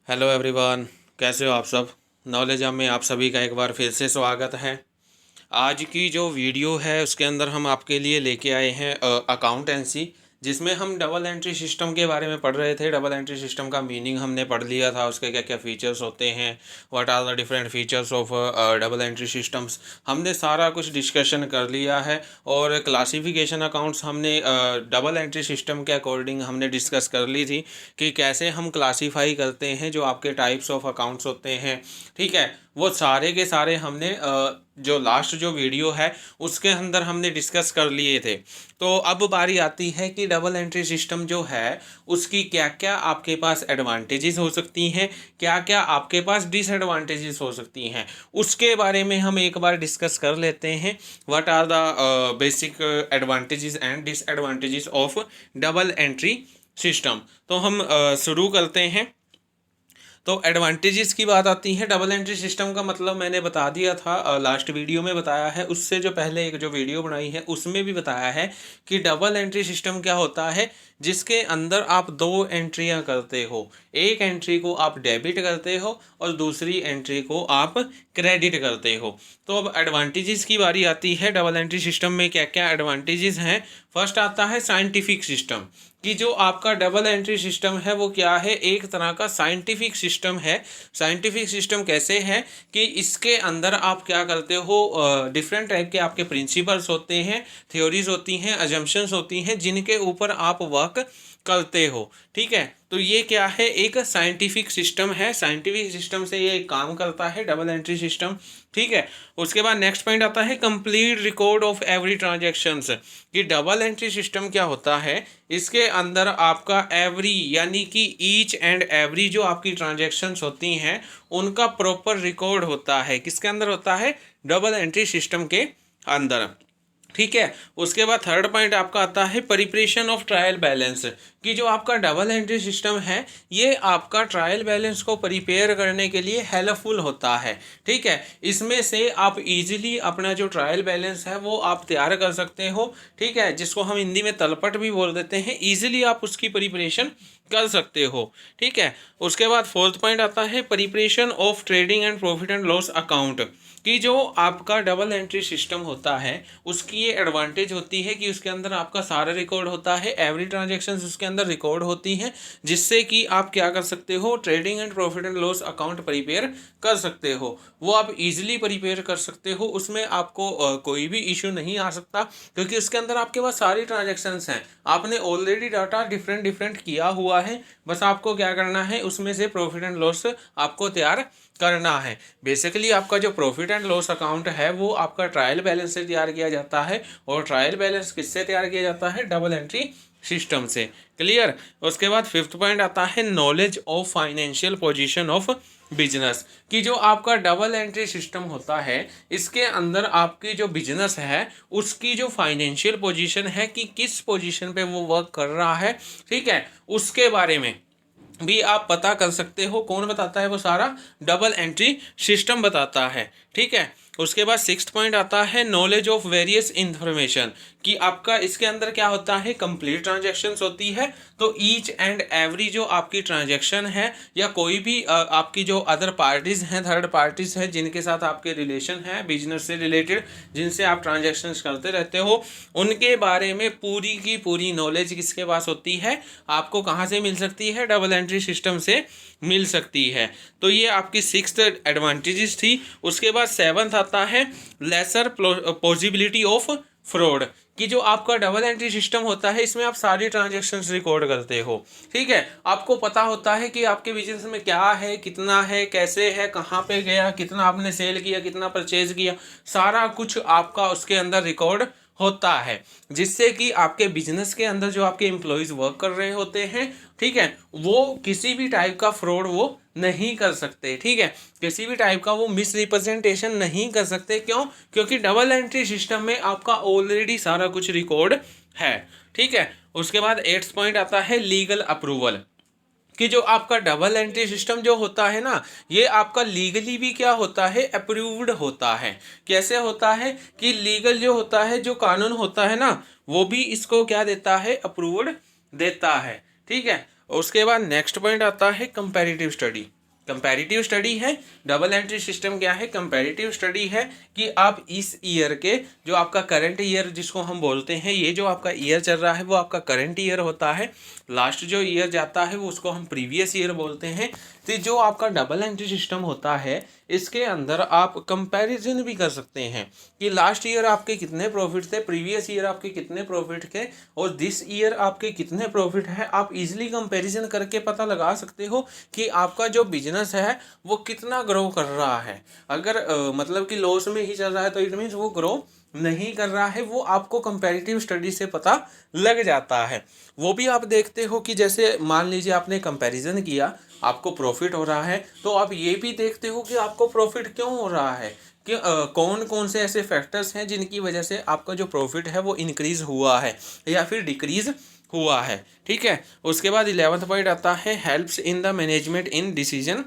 Hello everyone, कैसे हो आप सब। नॉलेज हब में आप सभी का एक बार फिर से स्वागत है। आज की जो वीडियो है उसके अंदर हम आपके लिए लेके आए हैं अकाउंटेंसी, जिसमें हम डबल एंट्री सिस्टम के बारे में पढ़ रहे थे। डबल एंट्री सिस्टम का मीनिंग हमने पढ़ लिया था, उसके क्या क्या फीचर्स होते हैं, what are the different features of double entry systems, हमने सारा कुछ डिस्कशन कर लिया है। और क्लासिफिकेशन अकाउंट्स हमने डबल एंट्री सिस्टम के अकॉर्डिंग हमने डिस्कस कर ली थी कि कैसे हम क्लासीफाई करते हैं जो आपके टाइप्स ऑफ अकाउंट्स होते हैं। ठीक है, वो सारे के सारे हमने जो लास्ट जो वीडियो है उसके अंदर हमने डिस्कस कर लिए थे। तो अब बारी आती है कि डबल एंट्री सिस्टम जो है उसकी क्या क्या आपके पास एडवांटेजेस हो सकती हैं, क्या क्या आपके पास डिसएडवांटेजेस हो सकती हैं, उसके बारे में हम एक बार डिस्कस कर लेते हैं। What are the basic advantages and disadvantages of double entry system. तो हम शुरू करते हैं। तो एडवांटेजेस की बात आती है। डबल एंट्री सिस्टम का मतलब मैंने बता दिया था, लास्ट वीडियो में बताया है, उससे जो पहले एक जो वीडियो बनाई है उसमें भी बताया है कि डबल एंट्री सिस्टम क्या होता है, जिसके अंदर आप दो एंट्रियां करते हो। एक एंट्री को आप डेबिट करते हो और दूसरी एंट्री को आप क्रेडिट करते हो। तो अब एडवांटेजेस की बारी आती है। डबल एंट्री सिस्टम में क्या क्या एडवांटेजेस हैं। फर्स्ट आता है साइंटिफिक सिस्टम, कि जो आपका डबल एंट्री सिस्टम है वो क्या है, एक तरह का साइंटिफिक सिस्टम है। साइंटिफिक सिस्टम कैसे है कि इसके अंदर आप क्या करते हो, डिफरेंट टाइप के आपके प्रिंसिपल्स होते हैं, थ्योरीज होती हैं, अजम्पशंस होती हैं, जिनके ऊपर आप वर्क करते हो। ठीक है, तो ये क्या है, एक साइंटिफिक सिस्टम है। साइंटिफिक सिस्टम से ये काम करता है डबल एंट्री सिस्टम। ठीक है, उसके बाद नेक्स्ट पॉइंट आता है complete record of every transactions, कि डबल एंट्री सिस्टम क्या होता है, इसके अंदर आपका एवरी यानी कि ईच एंड एवरी जो आपकी ट्रांजैक्शंस होती हैं उनका प्रॉपर रिकॉर्ड होता है। किसके अंदर होता है, डबल एंट्री सिस्टम के अंदर। ठीक है, उसके बाद थर्ड पॉइंट आपका आता है प्रिपरेशन ऑफ ट्रायल बैलेंस, कि जो आपका डबल एंट्री सिस्टम है ये आपका ट्रायल बैलेंस को प्रिपेयर करने के लिए हेल्पफुल होता है। ठीक है, इसमें से आप इजीली अपना जो ट्रायल बैलेंस है वो आप तैयार कर सकते हो। ठीक है, जिसको हम हिंदी में तलपट भी बोल देते हैं, इजीली आप उसकी प्रिपरेशन कर सकते हो। ठीक है, उसके बाद फोर्थ पॉइंट आता है preparation of trading and profit and loss account, कि जो आपका डबल एंट्री सिस्टम होता है उसकी ये एडवांटेज होती है कि उसके अंदर आपका सारा रिकॉर्ड होता है, एवरी ट्रांजैक्शंस उसके अंदर रिकॉर्ड होती हैं, जिससे कि आप क्या कर सकते हो, trading and profit and loss account prepare कर सकते हो। वो आप इजीली प्रिपेयर कर सकते हो, उसमें आपको कोई भी इशू नहीं आ सकता, क्योंकि उसके अंदर आपके पास सारी ट्रांजैक्शंस हैं। आपने ऑलरेडी डाटा डिफरेंट डिफरेंट किया हुआ है, बस आपको क्या करना है, उसमें से प्रॉफिट एंड लॉस आपको तैयार करना है। बेसिकली आपका जो प्रॉफिट एंड लॉस अकाउंट है वो आपका ट्रायल बैलेंस से तैयार किया जाता है, और ट्रायल बैलेंस किससे तैयार किया जाता है, डबल एंट्री सिस्टम से। क्लियर। उसके बाद फिफ्थ पॉइंट आता है knowledge of financial position of business, कि जो आपका डबल एंट्री सिस्टम होता है इसके अंदर आपकी जो बिजनेस है उसकी जो फाइनेंशियल पोजीशन है, कि किस पोजीशन पे वो वर्क कर रहा है, ठीक है, उसके बारे में भी आप पता कर सकते हो। कौन बताता है, वो सारा डबल एंट्री सिस्टम बताता है। ठीक है, उसके बाद सिक्स्थ पॉइंट आता है नॉलेज ऑफ वेरियस इंफॉर्मेशन, कि आपका इसके अंदर क्या होता है, कंप्लीट ट्रांजैक्शंस होती है। तो ईच एंड एवरी जो आपकी ट्रांजैक्शन है या कोई भी आपकी जो अदर पार्टीज हैं, थर्ड पार्टीज हैं, जिनके साथ आपके रिलेशन है बिजनेस से रिलेटेड, जिनसे आप ट्रांजैक्शंस करते रहते हो, उनके बारे में पूरी की पूरी नॉलेज किसके पास होती है, आपको कहाँ से मिल सकती है, डबल एंट्री सिस्टम से मिल सकती है। तो ये आपकी सिक्स्थ एडवांटेजेस थी। उसके बाद सेवंथ आता है लेसर पॉसिबिलिटी ऑफ फ्रॉड, कि जो आपका डबल एंट्री सिस्टम होता है इसमें आप सारी ट्रांजैक्शंस रिकॉर्ड करते हो। ठीक है, आपको पता होता है कि आपके बिजनेस में क्या है, कितना है, कैसे है, कहाँ पे गया, कितना आपने सेल किया, कितना परचेज किया, सारा कुछ आपका उसके अंदर रिकॉर्ड होता है, जिससे कि आपके बिजनेस के अंदर जो आपके एम्प्लॉयज़ वर्क कर रहे होते हैं, ठीक है, वो किसी भी टाइप का फ्रॉड वो नहीं कर सकते। ठीक है, किसी भी टाइप का वो मिस रिप्रेजेंटेशन नहीं कर सकते। क्यों? क्योंकि डबल एंट्री सिस्टम में आपका ऑलरेडी सारा कुछ रिकॉर्ड है। ठीक है, उसके बाद एट्थ पॉइंट आता है लीगल अप्रूवल, कि जो आपका डबल एंट्री सिस्टम जो होता है ना, ये आपका लीगली भी क्या होता है, अप्रूव्ड होता है। कैसे होता है कि लीगल जो होता है, जो कानून होता है ना, वो भी इसको क्या देता है, अप्रूव्ड देता है। ठीक है, उसके बाद नेक्स्ट पॉइंट आता है कंपैरेटिव स्टडी, कंपैरेटिव स्टडी है। डबल एंट्री सिस्टम क्या है? कंपैरेटिव स्टडी है कि आप इस ईयर के जो आपका करंट ईयर जिसको हम बोलते हैं, ये जो आपका ईयर चल रहा है वो आपका करंट ईयर होता है। लास्ट जो ईयर जाता है वो उसको हम प्रीवियस ईयर बोलते हैं। तो जो आपका डबल एंट्री सिस्टम होता है इसके अंदर आप कंपैरिजन भी कर सकते हैं कि लास्ट ईयर आपके कितने प्रॉफिट थे, प्रीवियस ईयर आपके कितने प्रॉफिट थे और दिस ईयर आपके कितने प्रॉफिट है। आप इजीली कंपैरिजन करके पता लगा सकते हो कि आपका जो बिजनेस है वो कितना ग्रो कर रहा है। अगर मतलब कि लॉस में ही चल रहा है तो इट मीन्स वो ग्रो नहीं कर रहा है, वो आपको कंपैरेटिव स्टडी से पता लग जाता है। वो भी आप देखते हो कि जैसे मान लीजिए आपने कंपैरिजन किया, आपको प्रॉफिट हो रहा है, तो आप ये भी देखते हो कि आपको प्रॉफिट क्यों हो रहा है, कि कौन कौन से ऐसे फैक्टर्स हैं जिनकी वजह से आपका जो प्रॉफिट है वो इंक्रीज हुआ है या फिर डिक्रीज हुआ है। ठीक है। उसके बाद 11वां पॉइंट आता है helps in the management in decision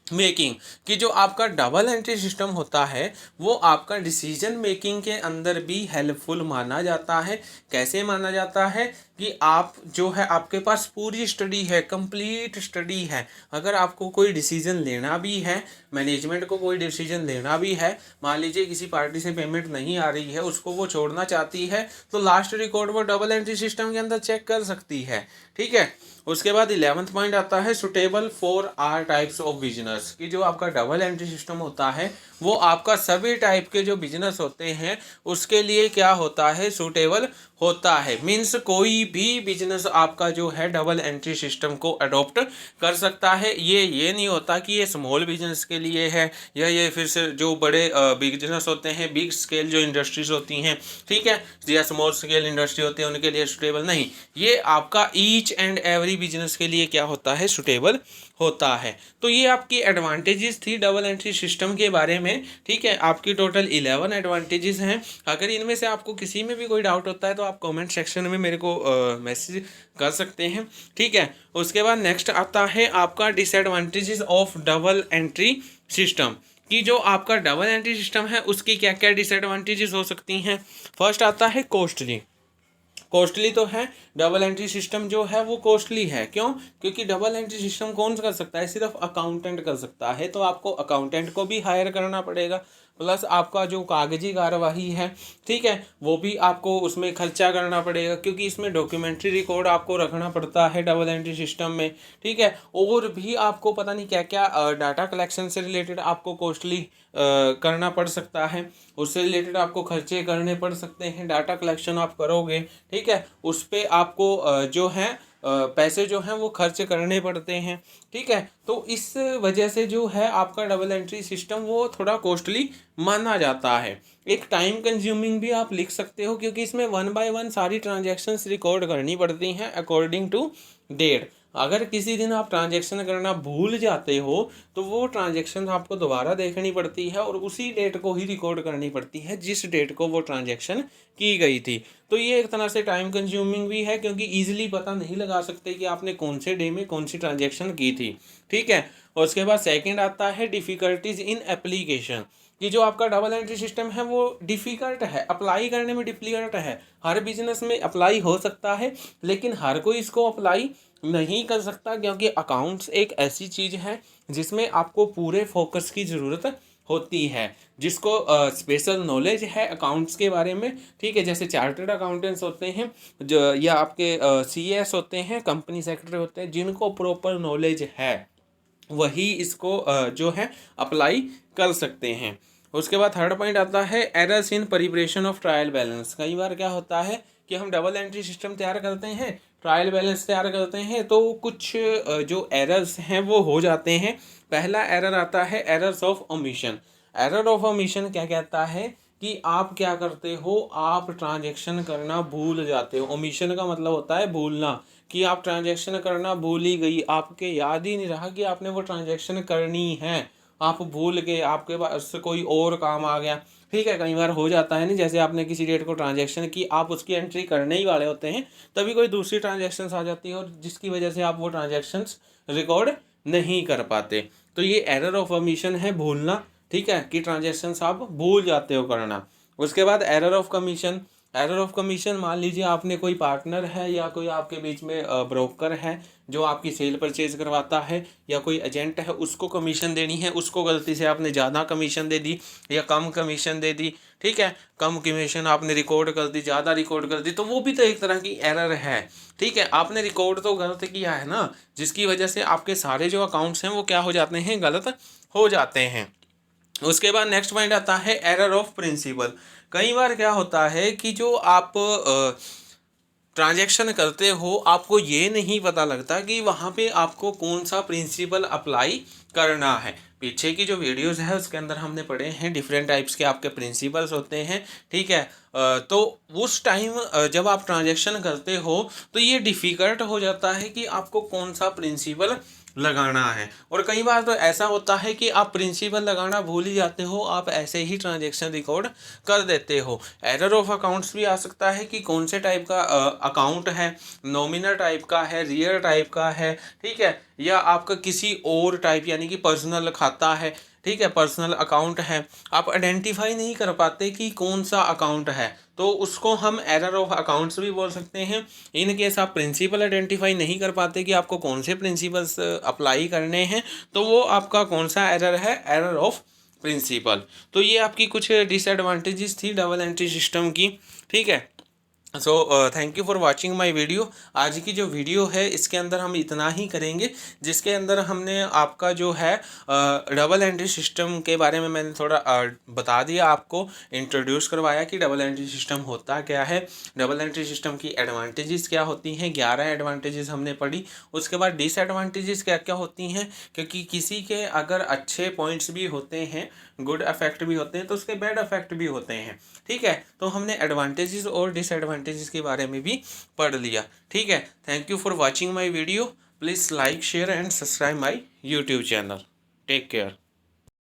making, कि जो आपका डबल एंट्री सिस्टम होता है वो आपका डिसीजन मेकिंग के अंदर भी हेल्पफुल माना जाता है। कैसे माना जाता है कि आप जो है आपके पास पूरी स्टडी है, कंप्लीट स्टडी है। अगर आपको कोई डिसीजन लेना भी है, मैनेजमेंट को कोई डिसीजन लेना भी है, मान लीजिए किसी पार्टी से पेमेंट नहीं आ रही है, उसको वो छोड़ना चाहती है, तो लास्ट रिकॉर्ड वो डबल एंट्री सिस्टम के अंदर चेक कर सकती है। ठीक है। उसके बाद 11वां पॉइंट आता है suitable for are types of business, कि जो आपका डबल एंट्री सिस्टम होता है वो आपका सभी टाइप के जो बिजनेस होते हैं उसके लिए क्या होता है? सूटेबल होता है। मीन्स कोई भी बिजनेस आपका जो है डबल एंट्री सिस्टम को अडॉप्ट कर सकता है। ये नहीं होता कि ये स्मॉल बिजनेस के लिए है या ये फिर से जो बड़े बिजनेस होते हैं, बिग स्केल जो इंडस्ट्रीज होती हैं, ठीक है, या स्मॉल स्केल इंडस्ट्री होती है उनके लिए सूटेबल नहीं। ये आपका ईच एंड एवरी बिजनेस के लिए क्या होता है? सूटेबल होता है। तो ये आपकी एडवांटेजेस थी डबल एंट्री सिस्टम के बारे में। ठीक है। आपकी टोटल 11 एडवांटेजेस हैं। अगर इनमें से आपको किसी में भी कोई डाउट होता है तो आप कमेंट सेक्शन में मेरे को मैसेज कर सकते हैं। ठीक है। उसके बाद नेक्स्ट आता है आपका disadvantages of double entry system, कि जो आपका डबल एंट्री सिस्टम है उसकी क्या क्या डिसएडवांटेजेस हो सकती हैं। फर्स्ट आता है कॉस्टली। कॉस्टली तो है, डबल एंट्री सिस्टम जो है वो कॉस्टली है। क्यों? क्योंकि डबल एंट्री सिस्टम कौन कर सकता है? सिर्फ अकाउंटेंट कर सकता है। तो आपको अकाउंटेंट को भी हायर करना पड़ेगा, प्लस आपका जो कागजी कार्यवाही है, ठीक है, वो भी आपको उसमें खर्चा करना पड़ेगा, क्योंकि इसमें डॉक्यूमेंट्री रिकॉर्ड आपको रखना पड़ता है डबल एंट्री सिस्टम में। ठीक है। और भी आपको पता नहीं क्या क्या डाटा कलेक्शन से रिलेटेड आपको कॉस्टली करना पड़ सकता है, उससे रिलेटेड आपको खर्चे करने पड़ सकते हैं। डाटा कलेक्शन आप करोगे, ठीक है, उस पर आपको जो है पैसे जो हैं वो खर्च करने पड़ते हैं। ठीक है। तो इस वजह से जो है आपका डबल एंट्री सिस्टम वो थोड़ा कॉस्टली माना जाता है। एक टाइम कंज्यूमिंग भी आप लिख सकते हो, क्योंकि इसमें 1 बाय 1 सारी ट्रांजैक्शंस रिकॉर्ड करनी पड़ती हैं अकॉर्डिंग टू डेट। अगर किसी दिन आप ट्रांजैक्शन करना भूल जाते हो तो वो ट्रांजैक्शन आपको दोबारा देखनी पड़ती है और उसी डेट को ही रिकॉर्ड करनी पड़ती है जिस डेट को वो ट्रांजैक्शन की गई थी। तो ये एक तरह से टाइम कंज्यूमिंग भी है, क्योंकि ईजिली पता नहीं लगा सकते कि आपने कौन से डे में कौन सी ट्रांजैक्शन की थी। ठीक है। और उसके बाद सेकंड आता है डिफ़िकल्टीज इन एप्लीकेशन, कि जो आपका डबल एंट्री सिस्टम है वो डिफ़िकल्ट है, अप्लाई करने में डिफ़िकल्ट है। हर बिजनेस में अप्लाई हो सकता है लेकिन हर कोई इसको अप्लाई नहीं कर सकता, क्योंकि अकाउंट्स एक ऐसी चीज़ है जिसमें आपको पूरे फोकस की ज़रूरत होती है, जिसको स्पेशल नॉलेज है अकाउंट्स के बारे में। ठीक है। जैसे चार्टर्ड अकाउंटेंट्स होते हैं जो, या आपके सीएस होते हैं, कंपनी सेक्रेटरी होते हैं, जिनको प्रॉपर नॉलेज है वही इसको जो है अप्लाई कर सकते हैं। उसके बाद थर्ड पॉइंट आता है errors in preparation of trial balance. कई बार क्या होता है कि हम डबल एंट्री सिस्टम तैयार करते हैं, ट्रायल बैलेंस तैयार करते हैं, तो कुछ जो एरर्स हैं वो हो जाते हैं। पहला एरर आता है errors of omission. Error of omission क्या कहता है कि आप क्या करते हो, आप ट्रांजैक्शन करना भूल जाते हो। ओमिशन का मतलब होता है भूलना, कि आप ट्रांजैक्शन करना भूल ही गई, आपके याद ही नहीं रहा कि आपने वो ट्रांजैक्शन करनी है, आप भूल गए, आपके पास कोई और काम आ गया। ठीक है। कई बार हो जाता है नहीं, जैसे आपने किसी डेट को ट्रांजैक्शन की, आप उसकी एंट्री करने ही वाले होते हैं, तभी कोई दूसरी ट्रांजैक्शंस आ जाती है और जिसकी वजह से आप वो ट्रांजैक्शंस रिकॉर्ड नहीं कर पाते। तो ये एरर ऑफ ओमिशन है, भूलना। ठीक है, कि ट्रांजैक्शंस आप भूल जाते हो करना। उसके बाद error of commission. Error of commission, मान लीजिए आपने कोई पार्टनर है या कोई आपके बीच में ब्रोकर है जो आपकी सेल परचेज करवाता है, या कोई एजेंट है उसको कमीशन देनी है, उसको गलती से आपने ज़्यादा कमीशन दे दी या कम कमीशन दे दी, ठीक है, कम कमीशन आपने रिकॉर्ड कर दी, ज़्यादा रिकॉर्ड कर दी, तो वो भी तो एक तरह की एरर है। ठीक है, आपने रिकॉर्ड तो गलत किया है ना, जिसकी वजह से आपके सारे जो अकाउंट्स हैं वो क्या हो जाते हैं, गलत हो जाते हैं। उसके बाद नेक्स्ट पॉइंट आता है एरर ऑफ प्रिंसिपल। कई बार क्या होता है कि जो आप ट्रांजैक्शन करते हो, आपको ये नहीं पता लगता कि वहाँ पे आपको कौन सा प्रिंसिपल अप्लाई करना है। पीछे की जो वीडियोस है उसके अंदर हमने पढ़े हैं डिफरेंट टाइप्स के आपके प्रिंसिपल्स होते हैं, ठीक है। तो उस टाइम जब आप ट्रांजैक्शन करते हो तो ये डिफ़िकल्ट हो जाता है कि आपको कौन सा प्रिंसिपल लगाना है। और कई बार तो ऐसा होता है कि आप प्रिंसिपल लगाना भूल ही जाते हो, आप ऐसे ही ट्रांजैक्शन रिकॉर्ड कर देते हो। एरर ऑफ अकाउंट्स भी आ सकता है कि कौन से टाइप का अकाउंट है, नॉमिनल टाइप का है, रियल टाइप का है, ठीक है, या आपका किसी और टाइप यानी कि पर्सनल खाता है, ठीक है, पर्सनल अकाउंट है, आप आइडेंटिफाई नहीं कर पाते कि कौन सा अकाउंट है, तो उसको हम एरर ऑफ अकाउंट्स भी बोल सकते हैं। इन केस आप प्रिंसिपल आइडेंटिफाई नहीं कर पाते कि आपको कौन से प्रिंसिपल्स अप्लाई करने हैं, तो वो आपका कौन सा एरर है, एरर ऑफ प्रिंसिपल। तो ये आपकी कुछ डिसएडवांटेजेस थी डबल एंट्री सिस्टम की, ठीक है। So thank you for watching my video. आज की जो वीडियो है इसके अंदर हम इतना ही करेंगे, जिसके अंदर हमने आपका जो है डबल एंट्री सिस्टम के बारे में मैंने थोड़ा बता दिया, आपको इंट्रोड्यूस करवाया कि डबल एंट्री सिस्टम होता क्या है, डबल एंट्री सिस्टम की एडवांटेजेस क्या होती हैं, 11 एडवांटेजेस हमने पढ़ी। उसके बाद डिसएडवांटेजेस क्या क्या होती हैं, क्योंकि किसी के अगर अच्छे पॉइंट्स भी होते हैं, गुड इफेक्ट भी होते हैं, तो उसके बैड इफेक्ट भी होते हैं, ठीक है। तो हमने एडवांटेजेस और डिसएडवांटेजेस के बारे में भी पढ़ लिया, ठीक है। Thank you for watching my video. Please like share and subscribe my YouTube channel. Take care.